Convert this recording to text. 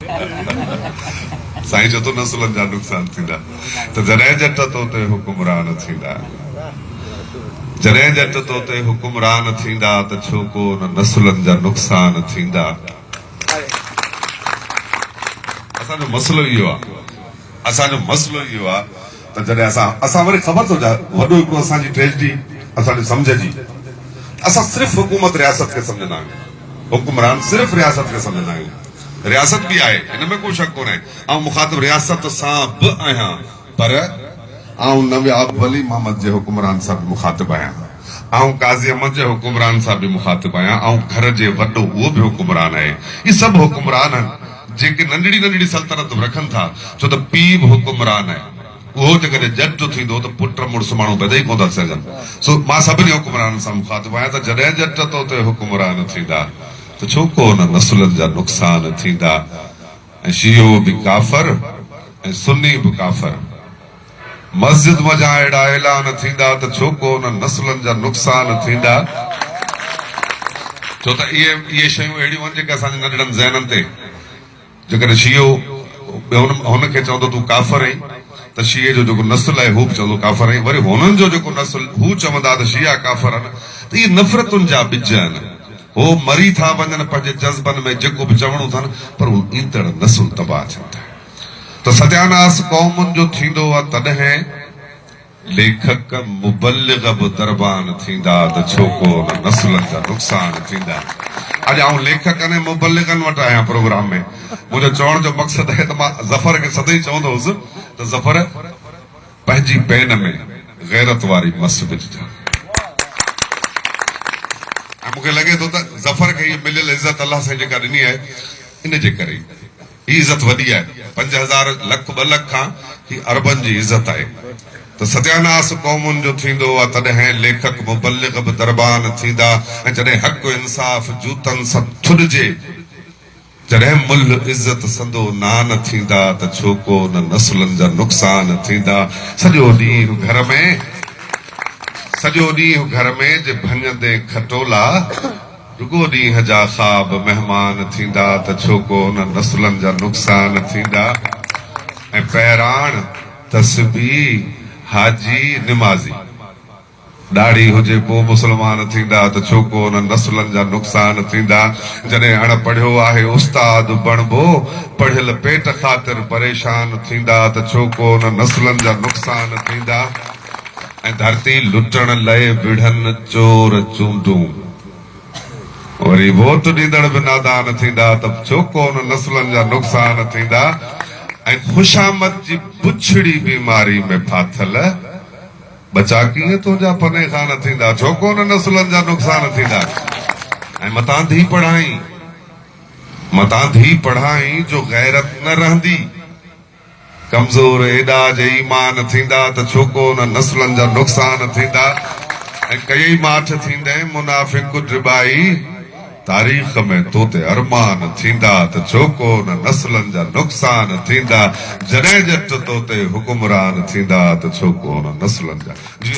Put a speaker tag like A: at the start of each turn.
A: साईं चो तो नस्लनि जा नुक़सान थींदा त जॾहिं जट तो ते हुकुमरान थींदा जॾहिं जट तो ते हुकुमरान थींदा त छो को न नस्लनि जा नुक़सान थींदा। असांजो मसलो इहो आहे त जॾहिं असां वरी ख़बर थो जा वॾो हिकिड़ो असांजी ट्रेजेडी असांजी सम्झ जी असां सिर्फ़ु हुकूमत रियासत खे सम्झंदा आहियूं हुकुमरान सिर्फ़ु रियासत खे सम्झंदा आहियूं रियासत बि आहे हिन में कोई शक कोन्हे ऐं मुखातिब रियासत सां बि आहियां पर नवाब वली मोहम्मद जे हुकुमरान सां बि मुखातिब आहियां काज़ी अहमद जे हुकुमरान सां बि मुखातिब आहियां घर जे वॾो उहो बि हुकुमरान आहे इहे सभु हुकुमरान आहिनि जेके नंढड़ी नंढड़ी सल्तनत रखनि था छो त पीउ बि हुकुमरान आहे उहो जेकॾहिं जट थींदो त पुट मुड़ुस माण्हू पैदा ई कोन था सघनि सो मां सभिनी हुकुमरान सां मुखातिब आहियां त जॾहिं जट तो ते हुकुमरान थींदा त छो को न नस्लनि जा नुक़सान थींदा ऐं शियो बि काफ़र ऐं सुन्नी बि काफ़र मस्जिद मजा अहिड़ा ऐलान थींदा त छो को न नस्लनि जा नुक़सान थींदा छो त इहे शयूं अहिड़ियूं आहिनि जेके असांजे नंढड़नि ज़हननि ते जेकॾहिं शियो हुनखे चवंदो तूं काफ़र आहीं त शीए जो जेको नस्ल आहे हू बि चवंदो काफ़र आहीं वरी हुननि जो जेको नस्ल हू चवंदा त शिया काफ़र आहिनि त इहे नफ़रतुनि जा ॿिज आहिनि हो मरी था वञनि पंहिंजे जज़्बनि में जेको बि चवणो अथनि पर ईंदड़ नस्ल तबाह थियनि था त सत्यानास क़ौमुनि जो थींदो आहे तॾहिं लेखक मुबल्लिग़ बि दरबान थींदा त छो को न नस्लनि जा नुक़सान थींदा। अॼु आउं लेखकनि ऐं मुबल्लिग़नि वटि आहियां प्रोग्राम में मुंहिंजो चवण जो मक़सदु आहे त मां ज़फ़र खे सदाईं चवंदो हुउसि त ज़फ़र पंहिंजी पेन में गैरत वारी मस विझजांइ ऐं मूंखे लॻे थो त ज़फ़र खे इहा मिलियल इज़त अलाह साईं जेका ॾिनी आहे इन जे करे ही इज़त वॾी आहे 5000 लख 2 लख खां ही अरबनि जी इज़त आहे त सत्यानास क़ौमुनि जो थींदो आहे तॾहिं लेखक मुबल्लिग़ बि दरबान थींदा ऐं जॾहिं हक़ इंसाफ़ जूतनि सां थुॾिजे जॾहिं मुल्ह इज़त संदो नान थींदा त छो को न नस्लनि जा नुक़सान थींदा। सॼो ॾींहुं घर में जे भञंदे खटोला रुगो ॾींहं जा ख़्वाब महिमान थींदा त छो को न नस्लनि जा नुक़सान थींदा ऐं पहिराण तस्बीह हाजी निमाज़ी दाढ़ी हुजे पोइ मुस्लमान थींदा त छो को न नस्लनि जा नुक़सान थींदा। जॾहिं अणपढ़ियो आहे उस्ताद बणबो पढ़ियल पेट ख़ातिर परेशान थींदा त छो को न नस्लनि जा नुक़सान थींदा ऐं धरती लुटण लाइ विढ़नि चोर चूंडूं वरी वोट ॾींदड़ बि नादान थींदा त छो को न नस्लनि जा नुक़सान थींदा ऐं ख़ुशामद जी पुछड़ी बीमारी में फाथल बचा कीअं तुंहिंजा पने खान थींदा छो को न नस्लनि जा नुक़सान थींदा ऐं मतां धी पढ़ाई जो गैरत न रहंदी कमज़ोर एॾा जे ईमान थींदा त छो को न नस्लनि जा नुक़सान थींदा ऐं कई माठ थींदे मुनाफ़िक़ ड्रिबाई तारीख़ में तो ते अरमान थींदा त छो को न नस्लनि जा नुक़सान थींदा जॾहिं जट तो ते हुकुमरान थींदा त छो को न नस्लनि जा। जी